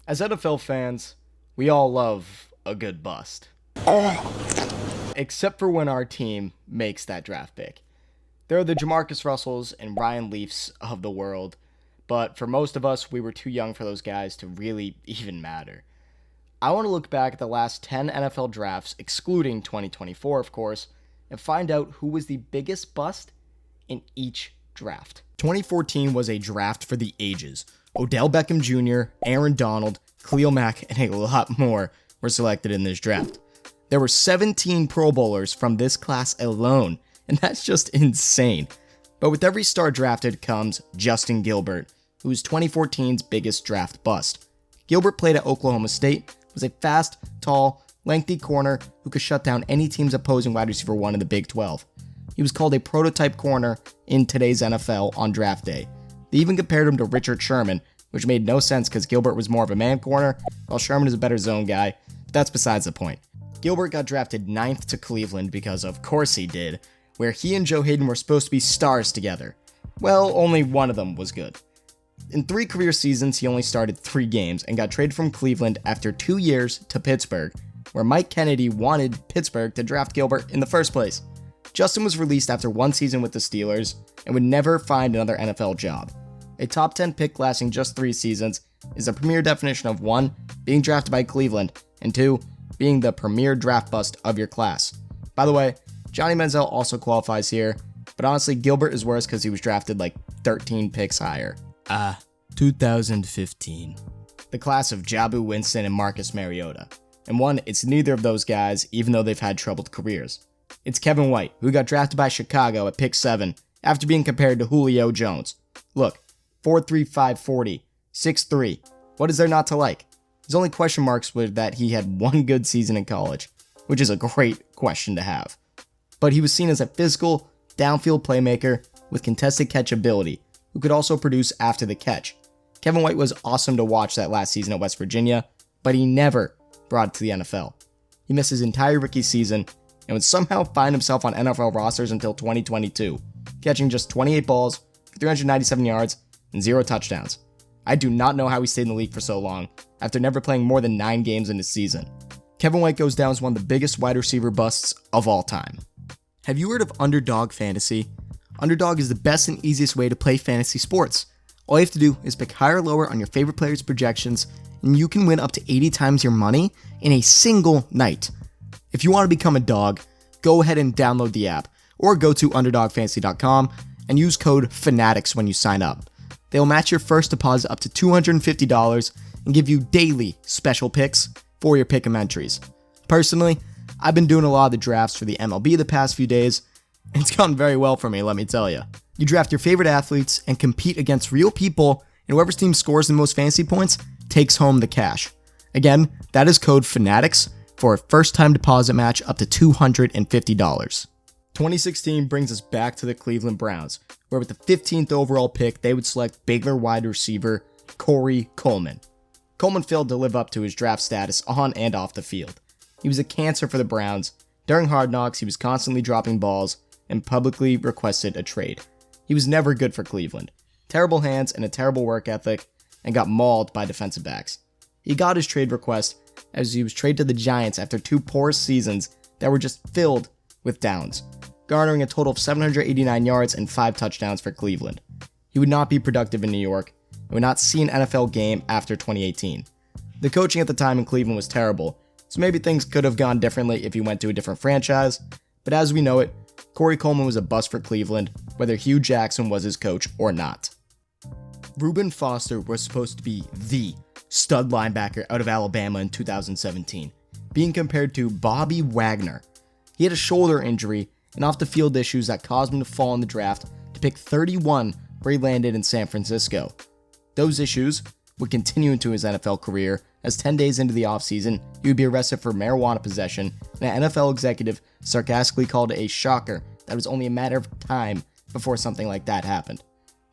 As NFL fans, we all love a good bust. Except for when our team makes that draft pick. There are the Jamarcus Russells and Ryan Leafs of the world, but for most of us, we were too young for those guys to really even matter. I want to look back at the last 10 NFL drafts, excluding 2024, of course, and find out who was the biggest bust in each draft. 2014 was a draft for the ages. Odell Beckham Jr., Aaron Donald, Khalil Mack, and a lot more were selected in this draft. There were 17 Pro Bowlers from this class alone, and that's just insane. But with every star drafted comes Justin Gilbert, who was 2014's biggest draft bust. Gilbert played at Oklahoma State, was a fast, tall, lengthy corner who could shut down any team's opposing wide receiver one in the Big 12. He was called a prototype corner in today's NFL on draft day. They even compared him to Richard Sherman, which made no sense because Gilbert was more of a man corner, while Sherman is a better zone guy, but that's besides the point. Gilbert got drafted 9th to Cleveland because of course he did, where he and Joe Hayden were supposed to be stars together. Well, only one of them was good. In 3 career seasons, he only started 3 games and got traded from Cleveland after 2 years to Pittsburgh, where Mike Kennedy wanted Pittsburgh to draft Gilbert in the first place. Justin was released after 1 season with the Steelers and would never find another NFL job. A top 10 pick lasting just 3 seasons is a premier definition of 1, being drafted by Cleveland, and 2, being the premier draft bust of your class. By the way, Johnny Manziel also qualifies here, but honestly, Gilbert is worse because he was drafted like 13 picks higher. 2015. The class of Jabu Winston and Marcus Mariota. And one, it's neither of those guys, even though they've had troubled careers. It's Kevin White, who got drafted by Chicago at pick 7 after being compared to Julio Jones. Look, 4.35 40, 6'3". What is there not to like? His only question marks were that he had 1 good season in college, which is a great question to have. But he was seen as a physical, downfield playmaker with contested catch ability, who could also produce after the catch. Kevin White was awesome to watch that last season at West Virginia, but he never brought it to the NFL. He missed his entire rookie season and would somehow find himself on NFL rosters until 2022, catching just 28 balls for 397 yards and 0 touchdowns. I do not know how he stayed in the league for so long, after never playing more than 9 games in a season. Kevin White goes down as one of the biggest wide receiver busts of all time. Have you heard of Underdog Fantasy? Underdog is the best and easiest way to play fantasy sports. All you have to do is pick higher or lower on your favorite players' projections, and you can win up to 80 times your money in a single night. If you want to become a dog, go ahead and download the app, or go to underdogfantasy.com and use code FANATICS when you sign up. They'll match your first deposit up to $250 and give you daily special picks for your pick'em entries. Personally, I've been doing a lot of the drafts for the MLB the past few days, and it's gone very well for me, let me tell you. You draft your favorite athletes and compete against real people, and whoever's team scores the most fantasy points takes home the cash. Again, that is code FANATICS for a first-time deposit match up to $250. 2016 brings us back to the Cleveland Browns, where with the 15th overall pick, they would select Baylor wide receiver Corey Coleman. Coleman failed to live up to his draft status on and off the field. He was a cancer for the Browns. During Hard Knocks, he was constantly dropping balls and publicly requested a trade. He was never good for Cleveland. Terrible hands and a terrible work ethic, and got mauled by defensive backs. He got his trade request as he was traded to the Giants after 2 poor seasons that were just filled with downs, garnering a total of 789 yards and 5 touchdowns for Cleveland. He would not be productive in New York and would not see an NFL game after 2018. The coaching at the time in Cleveland was terrible, so maybe things could have gone differently if he went to a different franchise, but as we know it, Corey Coleman was a bust for Cleveland, whether Hugh Jackson was his coach or not. Reuben Foster was supposed to be the stud linebacker out of Alabama in 2017, being compared to Bobby Wagner. He had a shoulder injury and off-the-field issues that caused him to fall in the draft to pick 31, where he landed in San Francisco. Those issues would continue into his NFL career, as 10 days into the offseason, he would be arrested for marijuana possession, and an NFL executive sarcastically called it a shocker that it was only a matter of time before something like that happened.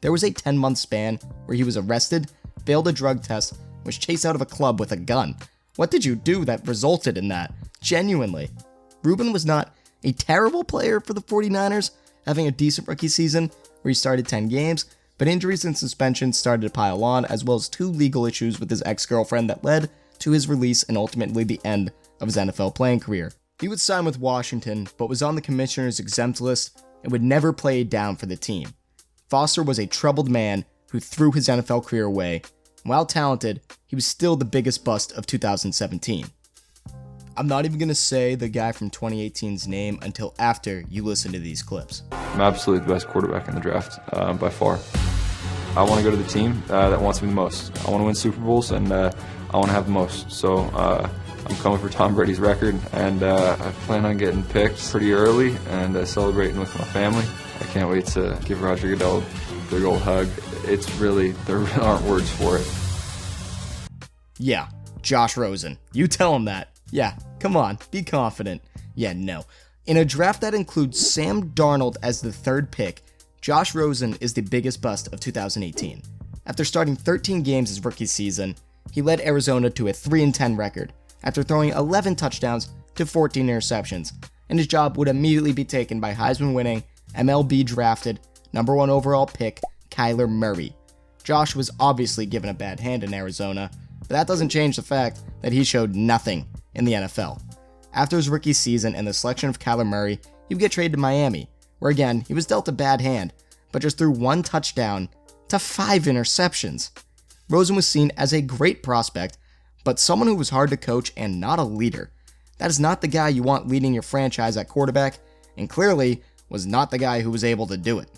There was a 10-month span where he was arrested, failed a drug test, was chased out of a club with a gun. What did you do that resulted in that? Genuinely. Reuben was not a terrible player for the 49ers, having a decent rookie season where he started 10 games, but injuries and suspensions started to pile on, as well as 2 legal issues with his ex-girlfriend that led to his release and ultimately the end of his NFL playing career. He would sign with Washington, but was on the commissioner's exempt list and would never play down for the team. Foster was a troubled man who threw his NFL career away. While talented, he was still the biggest bust of 2017. I'm not even going to say the guy from 2018's name until after you listen to these clips. I'm absolutely the best quarterback in the draft, by far. I want to go to the team that wants me the most. I want to win Super Bowls, and I want to have the most. So I'm coming for Tom Brady's record, and I plan on getting picked pretty early and celebrating with my family. I can't wait to give Roger Goodell a big old hug. It's really, there aren't words for it. Yeah, Josh Rosen. You tell him that. Yeah, come on, be confident. Yeah, no. In a draft that includes Sam Darnold as the 3rd pick, Josh Rosen is the biggest bust of 2018. After starting 13 games his rookie season, he led Arizona to a 3-10 record after throwing 11 touchdowns to 14 interceptions, and his job would immediately be taken by Heisman-winning, MLB drafted, number 1 overall pick, Kyler Murray. Josh was obviously given a bad hand in Arizona, but that doesn't change the fact that he showed nothing in the NFL. After his rookie season and the selection of Kyler Murray, he would get traded to Miami, where again, he was dealt a bad hand, but just threw 1 touchdown to 5 interceptions. Rosen was seen as a great prospect, but someone who was hard to coach and not a leader. That is not the guy you want leading your franchise at quarterback, and clearly was not the guy who was able to do it.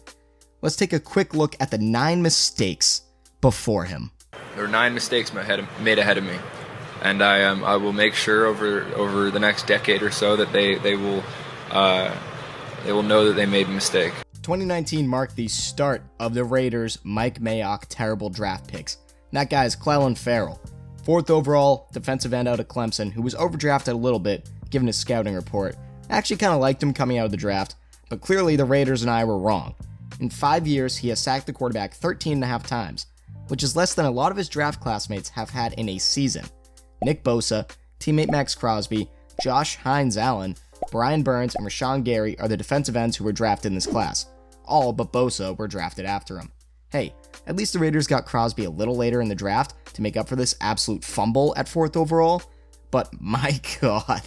Let's take a quick look at the 9 mistakes before him. There were 9 mistakes made ahead of me, and I will make sure over the next decade or so that they will know that they made a mistake. 2019 marked the start of the Raiders' Mike Mayock terrible draft picks. And that guy is Clelin Ferrell, 4th overall defensive end out of Clemson, who was overdrafted a little bit given his scouting report. I actually kind of liked him coming out of the draft, but clearly the Raiders and I were wrong. In 5 years, he has sacked the quarterback 13.5 times, which is less than a lot of his draft classmates have had in a season. Nick Bosa, teammate Max Crosby, Josh Hines-Allen, Brian Burns, and Rashawn Gary are the defensive ends who were drafted in this class. All but Bosa were drafted after him. Hey, at least the Raiders got Crosby a little later in the draft to make up for this absolute fumble at 4th overall, but my god,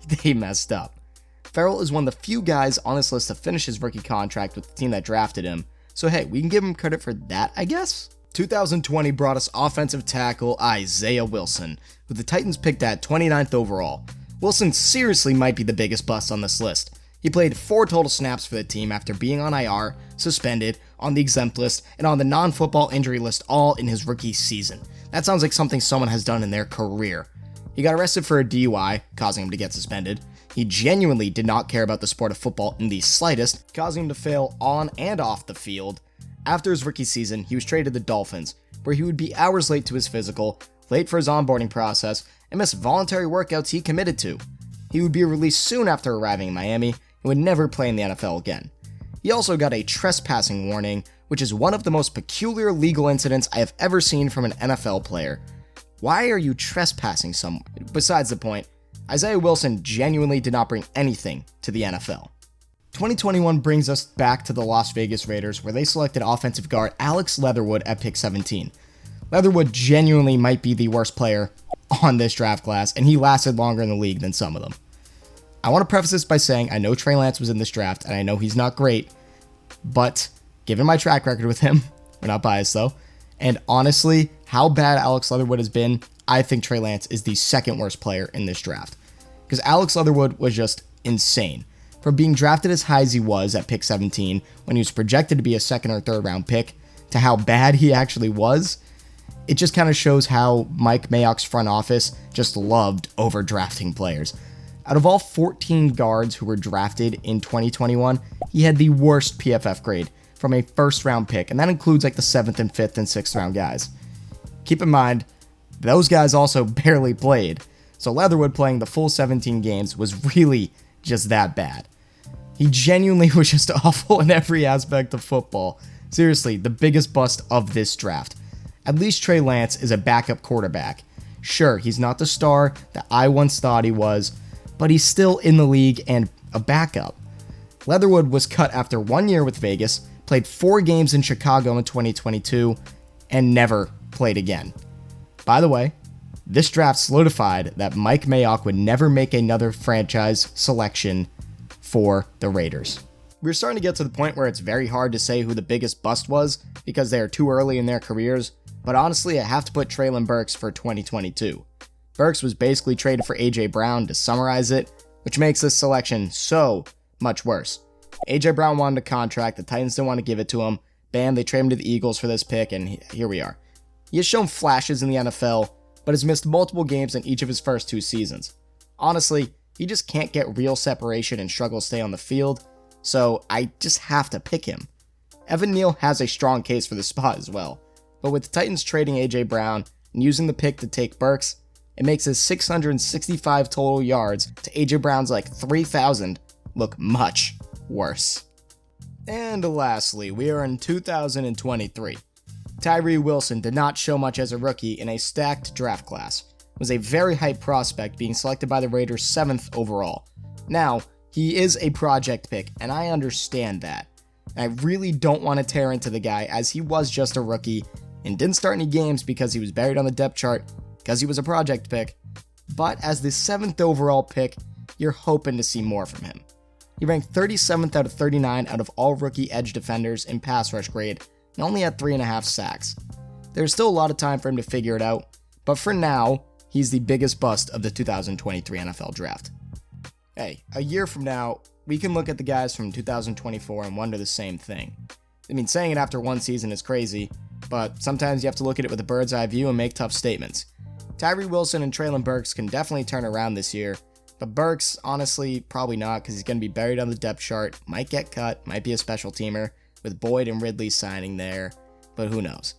they messed up. Ferrell is one of the few guys on this list to finish his rookie contract with the team that drafted him, so hey, we can give him credit for that, I guess? 2020 brought us offensive tackle Isaiah Wilson, with the Titans picked at 29th overall. Wilson seriously might be the biggest bust on this list. He played 4 total snaps for the team after being on IR, suspended, on the exempt list, and on the non-football injury list all in his rookie season. That sounds like something someone has done in their career. He got arrested for a DUI, causing him to get suspended. He genuinely did not care about the sport of football in the slightest, causing him to fail on and off the field. After his rookie season, he was traded to the Dolphins, where he would be hours late to his physical, late for his onboarding process, and miss voluntary workouts he committed to. He would be released soon after arriving in Miami and would never play in the NFL again. He also got a trespassing warning, which is one of the most peculiar legal incidents I have ever seen from an NFL player. Why are you trespassing someone? Besides the point, Isaiah Wilson genuinely did not bring anything to the NFL. 2021 brings us back to the Las Vegas Raiders, where they selected offensive guard Alex Leatherwood at pick 17. Leatherwood genuinely might be the worst player on this draft class, and he lasted longer in the league than some of them. I want to preface this by saying I know Trey Lance was in this draft, and I know he's not great, but given my track record with him, we're not biased though, and honestly, how bad Alex Leatherwood has been, I think Trey Lance is the second worst player in this draft. Because Alex Leatherwood was just insane. From being drafted as high as he was at pick 17, when he was projected to be a 2nd or 3rd round pick, to how bad he actually was, it just kind of shows how Mike Mayock's front office just loved overdrafting players. Out of all 14 guards who were drafted in 2021, he had the worst PFF grade from a 1st round pick, and that includes like the 7th and 5th and 6th round guys. Keep in mind, those guys also barely played, so Leatherwood playing the full 17 games was really just that bad. He genuinely was just awful in every aspect of football. Seriously, the biggest bust of this draft. At least Trey Lance is a backup quarterback. Sure, he's not the star that I once thought he was, but he's still in the league and a backup. Leatherwood was cut after 1 year with Vegas, played 4 games in Chicago in 2022, and never played again. By the way, this draft solidified that Mike Mayock would never make another franchise selection for the Raiders. We're starting to get to the point where it's very hard to say who the biggest bust was because they are too early in their careers, but honestly, I have to put Treylon Burks for 2022. Burks was basically traded for A.J. Brown to summarize it, which makes this selection so much worse. A.J. Brown wanted a contract, the Titans didn't want to give it to him, bam, they traded him to the Eagles for this pick, and here we are. He has shown flashes in the NFL, but has missed multiple games in each of his first 2 seasons. Honestly, he just can't get real separation and struggle to stay on the field, so I just have to pick him. Evan Neal has a strong case for the spot as well, but with the Titans trading A.J. Brown and using the pick to take Burks, it makes his 665 total yards to A.J. Brown's like 3,000 look much worse. And lastly, we are in 2023. Tyree Wilson did not show much as a rookie in a stacked draft class. Was a very hyped prospect being selected by the Raiders 7th overall. Now, he is a project pick, and I understand that. I really don't want to tear into the guy as he was just a rookie and didn't start any games because he was buried on the depth chart because he was a project pick. But as the 7th overall pick, you're hoping to see more from him. He ranked 37th out of 39 out of all rookie edge defenders in pass rush grade and only had 3.5 sacks. There's still a lot of time for him to figure it out, but for now, he's the biggest bust of the 2023 NFL draft. Hey, a year from now, we can look at the guys from 2024 and wonder the same thing. I mean, saying it after one season is crazy, but sometimes you have to look at it with a bird's eye view and make tough statements. Tyree Wilson and Treylon Burks can definitely turn around this year, but Burks, honestly, probably not because he's going to be buried on the depth chart, might get cut, might be a special teamer, with Boyd and Ridley signing there, but who knows.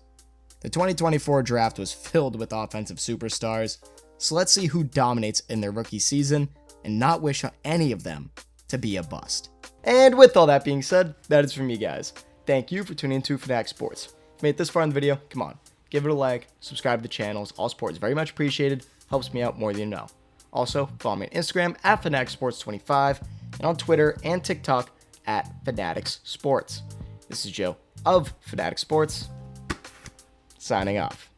The 2024 draft was filled with offensive superstars, so let's see who dominates in their rookie season and not wish on any of them to be a bust. And with all that being said, that is from me, guys. Thank you for tuning into Fanatic Sports. If you made it this far in the video, come on, give it a like, subscribe to the channels. All support is very much appreciated, helps me out more than you know. Also, follow me on Instagram at FanaticSports25 and on Twitter and TikTok at Fanatics Sports. This is Joe of Fanatic Sports, signing off.